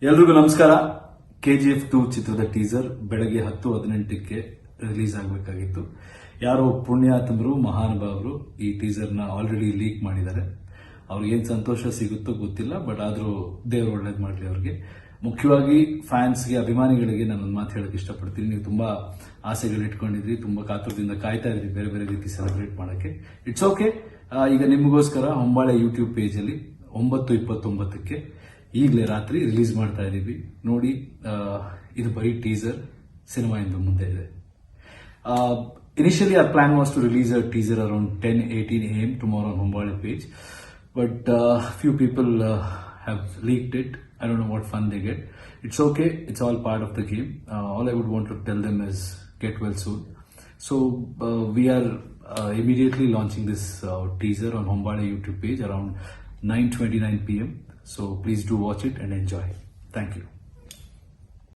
ಎಲ್ರಿಗೂ ನಮಸ್ಕಾರ. KGF 2 ಚಿತ್ರದ ಟೀಸರ್ ಬೆಳಗ್ಗೆ 10:18ಕ್ಕೆ ರಿಲೀಸ್ ಆಗಬೇಕಾಗಿತ್ತು. ಯಾರೋ ಪುಣ್ಯಾತಂದ್ರು ಮಹಾನುಭಾವರು ಈ ಟೀಸರ್ನ ಆಲ್ರೆಡಿ ಲೀಕ್ ಮಾಡಿದ್ದಾರೆ. ಅವ್ರಿಗೆ ಏನ್ ಸಂತೋಷ ಸಿಗುತ್ತೋ ಗೊತ್ತಿಲ್ಲ, ಬಟ್ ಆದ್ರೂ ದೇವರು ಒಳ್ಳೇದು ಮಾಡಲಿ ಅವ್ರಿಗೆ. ಮುಖ್ಯವಾಗಿ ಫ್ಯಾನ್ಸ್ಗೆ, ಅಭಿಮಾನಿಗಳಿಗೆ ನಾನೊಂದು ಮಾತು ಹೇಳಕ್ ಇಷ್ಟಪಡ್ತೀನಿ. ನೀವು ತುಂಬಾ ಆಸೆಗಳು ಇಟ್ಕೊಂಡಿದ್ರಿ, ತುಂಬಾ ಕಾತುರದಿಂದ ಕಾಯ್ತಾ ಇದ್ರಿ ಬೇರೆ ಬೇರೆ ರೀತಿ ಸೆಲೆಬ್ರೇಟ್ ಮಾಡಕ್ಕೆ. It's okay. ಈಗ ನಿಮಗೋಸ್ಕರ ಹೊಂಬಾಳೆ ಯೂಟ್ಯೂಬ್ ಪೇಜ್ ಅಲ್ಲಿ 9:29ಕ್ಕೆ ಈಗಲೇ ರಾತ್ರಿ ರಿಲೀಸ್ ಮಾಡ್ತಾ ಇದೀವಿ. ನೋಡಿ, ಇದು ಬರೀ ಟೀಸರ್, ಸಿನಿಮಾ ಇಂದು ಮುಂದೆ ಇದೆ. Initially our plan was to release a teaser around 10:18 AM tomorrow on Hombale page, but few people have leaked it. I don't know what fun they get. It's okay, it's all part of the game. All I would want to tell them is get well soon. So we are immediately launching this teaser on Hombale YouTube page around 9:29 PM. So please do watch it and enjoy. Thank you.